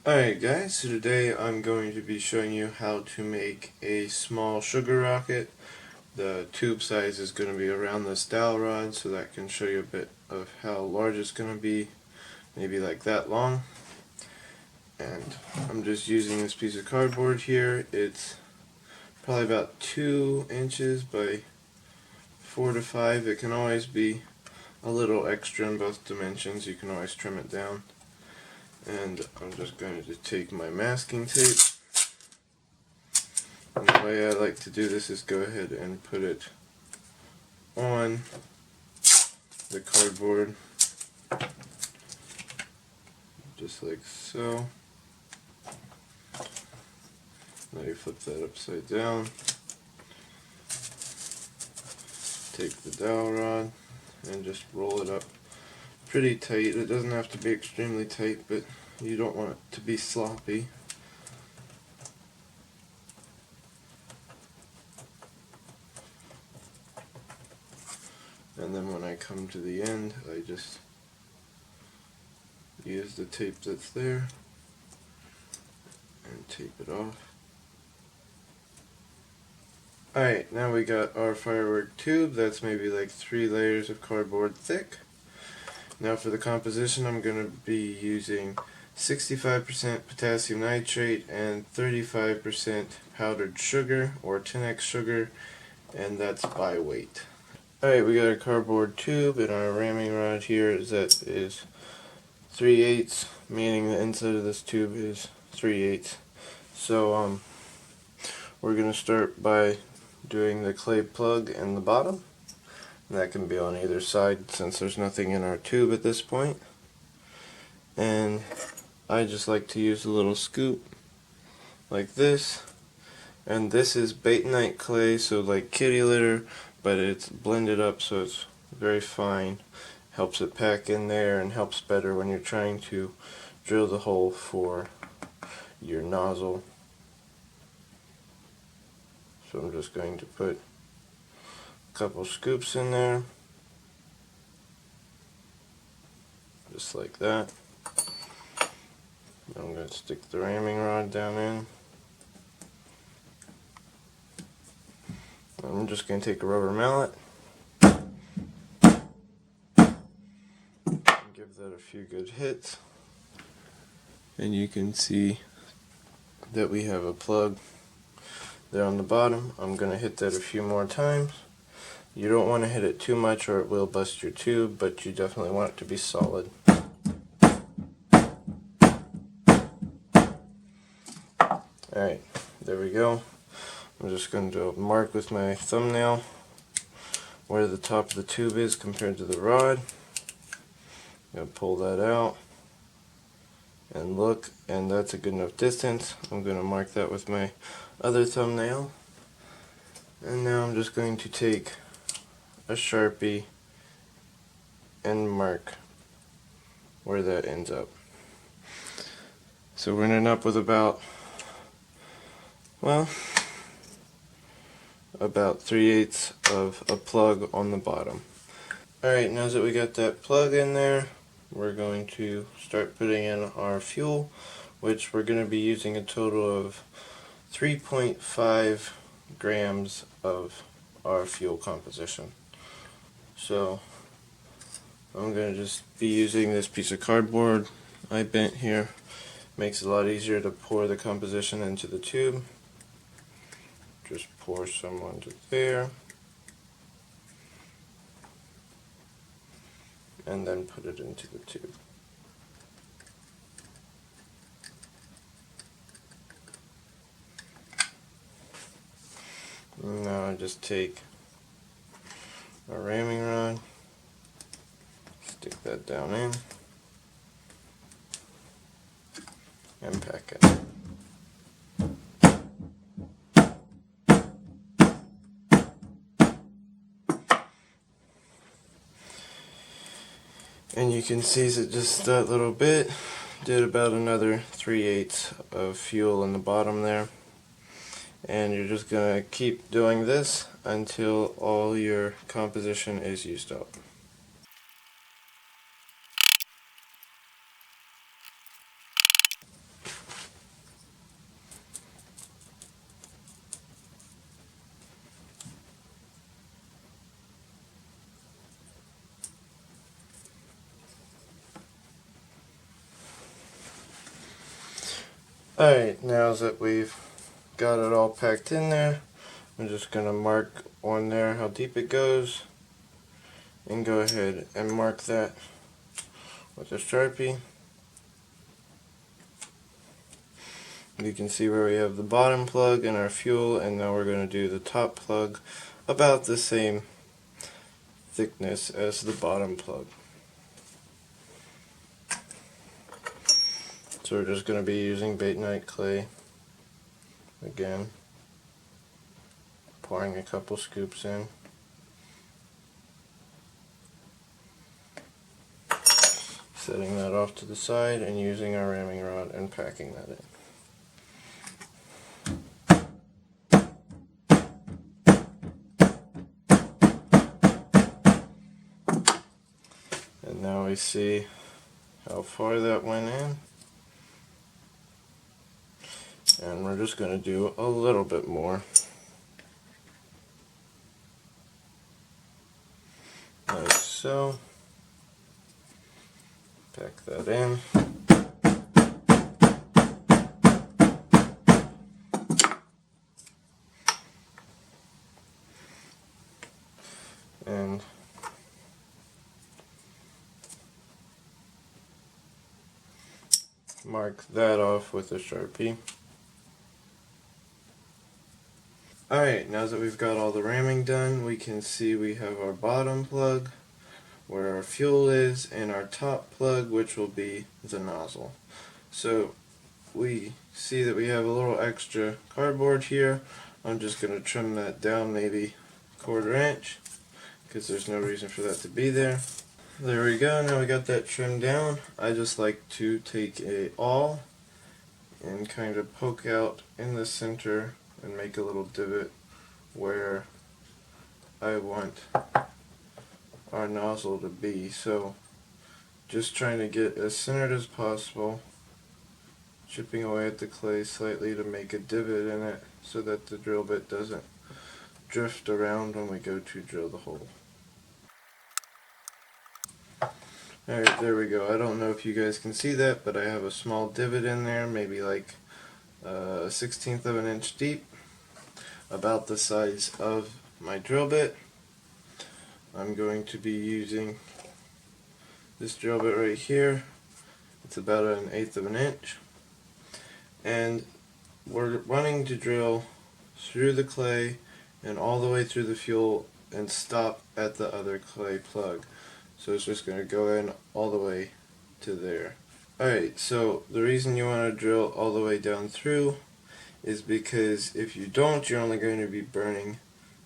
Alright guys, so today I'm going to be showing you how to make a small sugar rocket. The tube size is going to be around this dowel rod, so that can show you a bit of how large it's going to be, maybe like that long. And I'm just using this piece of cardboard here. It's probably about 2 inches by 4 to 5. It can always be a little extra in both dimensions. You can always trim it down. And I'm just going to take my masking tape, and the way I like to do this is go ahead and put it on the cardboard just like so. Now you flip that upside down, take the dowel rod and just roll it up pretty tight. It doesn't have to be extremely tight, but you don't want it to be sloppy. And then when I come to the end, I just use the tape that's there and tape it off. Alright, now we got our firework tube. That's maybe like 3 layers of cardboard thick. Now for the composition, I'm going to be using 65% potassium nitrate and 35% powdered sugar or 10x sugar, and that's by weight. Alright, we got a cardboard tube, and our ramming rod here is 3/8, meaning the inside of this tube is 3/8. So we're going to start by doing the clay plug in the bottom. And that can be on either side since there's nothing in our tube at this point. And I just like to use a little scoop like this. And this is Batonite clay, so like kitty litter, but it's blended up so it's very fine. Helps it pack in there and helps better when you're trying to drill the hole for your nozzle. So I'm just going to put a couple scoops in there, just like that. I'm going to stick the ramming rod down in. I'm just going to take a rubber mallet, give that a few good hits, and you can see that we have a plug there on the bottom. I'm going to hit that a few more times. You don't want to hit it too much or it will bust your tube, but you definitely want it to be solid. Alright, there we go. I'm just going to mark with my thumbnail where the top of the tube is compared to the rod. I'm going to pull that out and look, and that's a good enough distance. I'm going to mark that with my other thumbnail. And now I'm just going to take a Sharpie and mark where that ends up. So we're going to end up with about 3/8 of a plug on the bottom. Alright, now that we got that plug in there, we're going to start putting in our fuel, which we're going to be using a total of 3.5 grams of our fuel composition. So I'm going to just be using this piece of cardboard I bent here. Makes it a lot easier to pour the composition into the tube. Just pour some onto there, and then put it into the tube. Now I just take a ramming rod, stick that down in, and pack it. And you can see that just that little bit did about another 3/8 of fuel in the bottom there. And you're just going to keep doing this until all your composition is used up. Alright, now that we've got it all packed in there, I'm just going to mark on there how deep it goes, and go ahead and mark that with a Sharpie. You can see where we have the bottom plug and our fuel, and now we're going to do the top plug about the same thickness as the bottom plug. So we're just going to be using Batonite clay again, pouring a couple scoops in. Setting that off to the side and using our ramming rod and packing that in. And now we see how far that went in. And we're just going to do a little bit more. Like so. Pack that in. And mark that off with a Sharpie. Alright, now that we've got all the ramming done, we can see we have our bottom plug where our fuel is, and our top plug, which will be the nozzle. So we see that we have a little extra cardboard here. I'm just going to trim that down maybe 1/4 inch, because there's no reason for that to be there. There we go, now we got that trimmed down. I just like to take a awl and kind of poke out in the center and make a little divot where I want our nozzle to be. So just trying to get as centered as possible, chipping away at the clay slightly to make a divot in it so that the drill bit doesn't drift around when we go to drill the hole. Alright, there we go. I don't know if you guys can see that, but I have a small divot in there, maybe like a 1/16 of an inch deep, about the size of my drill bit. I'm going to be using this drill bit right here. It's about 1/8 of an inch, and we're wanting to drill through the clay and all the way through the fuel and stop at the other clay plug. So it's just going to go in all the way to there. Alright, so the reason you want to drill all the way down through is because if you don't, you're only going to be burning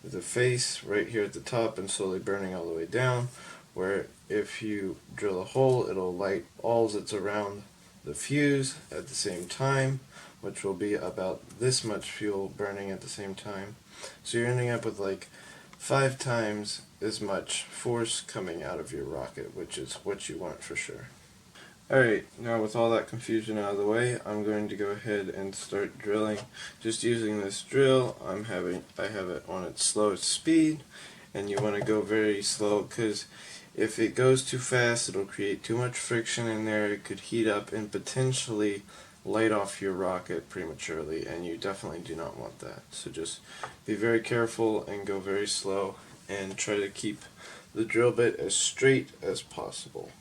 the face right here at the top and slowly burning all the way down, where if you drill a hole, it'll light all that's around the fuse at the same time, which will be about this much fuel burning at the same time. So you're ending up with like 5 times as much force coming out of your rocket, which is what you want for sure. Alright, now with all that confusion out of the way, I'm going to go ahead and start drilling. Just using this drill, I have it on its slowest speed, and you want to go very slow, because if it goes too fast, it'll create too much friction in there. It could heat up and potentially light off your rocket prematurely, and you definitely do not want that. So just be very careful and go very slow, and try to keep the drill bit as straight as possible.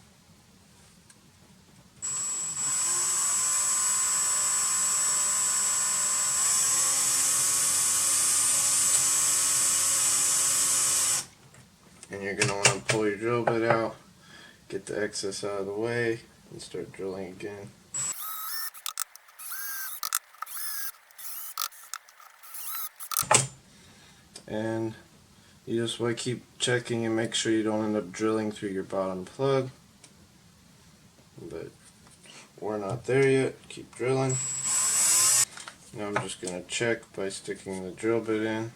And you're going to want to pull your drill bit out, get the excess out of the way, and start drilling again. And you just want to keep checking and make sure you don't end up drilling through your bottom plug. But we're not there yet. Keep drilling. Now I'm just going to check by sticking the drill bit in,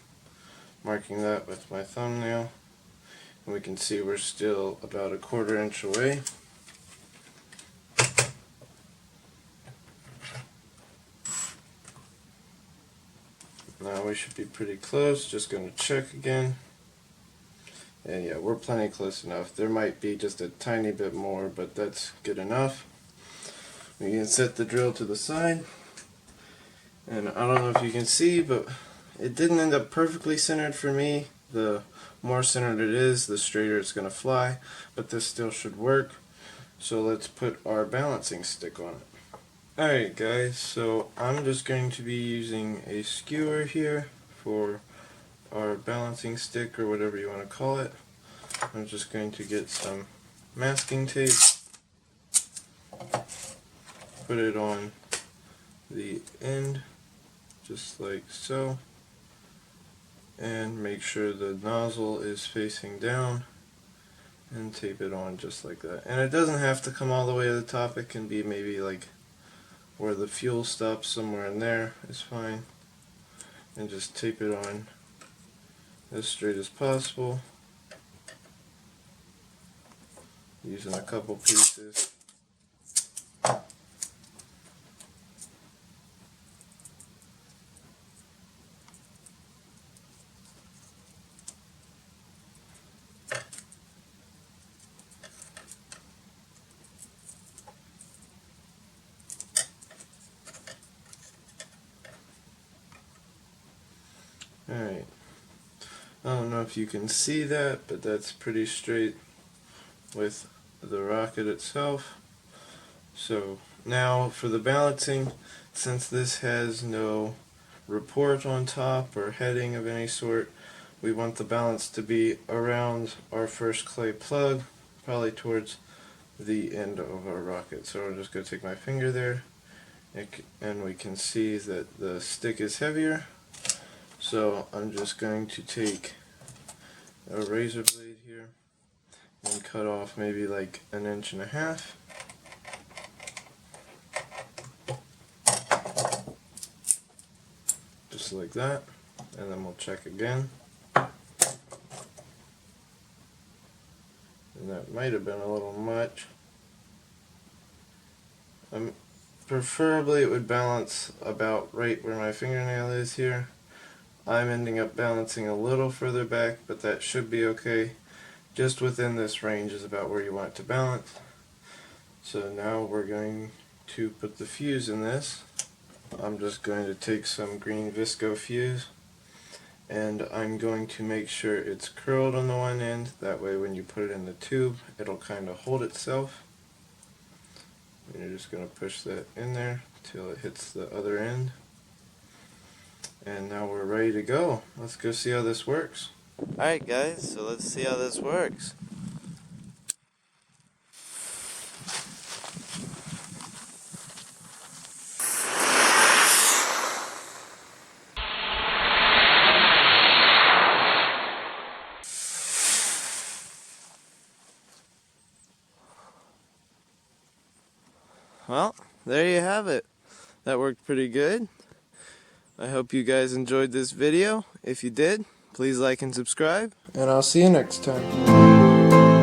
marking that with my thumbnail. And we can see we're still about 1/4 inch away. Now we should be pretty close. Just going to check again. And yeah, we're plenty close enough. There might be just a tiny bit more, but that's good enough. We can set the drill to the side. And I don't know if you can see, but it didn't end up perfectly centered for me. The more centered it is, the straighter it's going to fly, but this still should work. So let's put our balancing stick on it. Alright guys, so I'm just going to be using a skewer here for our balancing stick, or whatever you want to call it. I'm just going to get some masking tape, put it on the end just like so, and make sure the nozzle is facing down, and tape it on just like that. And it doesn't have to come all the way to the top, it can be maybe like where the fuel stops, somewhere in there is fine. And just tape it on as straight as possible, using a couple pieces. Alright, I don't know if you can see that, but that's pretty straight with the rocket itself. So now for the balancing, since this has no report on top or heading of any sort, we want the balance to be around our first clay plug, probably towards the end of our rocket. So I'm just going to take my finger there, and we can see that the stick is heavier. So I'm just going to take a razor blade here and cut off maybe like 1.5 inches. Just like that, and then we'll check again. And that might have been a little much. Preferably it would balance about right where my fingernail is here. I'm ending up balancing a little further back, but that should be okay. Just within this range is about where you want it to balance. So now we're going to put the fuse in this. I'm just going to take some green visco fuse, and I'm going to make sure it's curled on the one end. That way when you put it in the tube, it'll kind of hold itself. And you're just going to push that in there till it hits the other end. And now we're ready to go. Let's go see how this works. Alright guys, so let's see how this works. Well, there you have it. That worked pretty good. I hope you guys enjoyed this video. If you did, please like and subscribe. And I'll see you next time.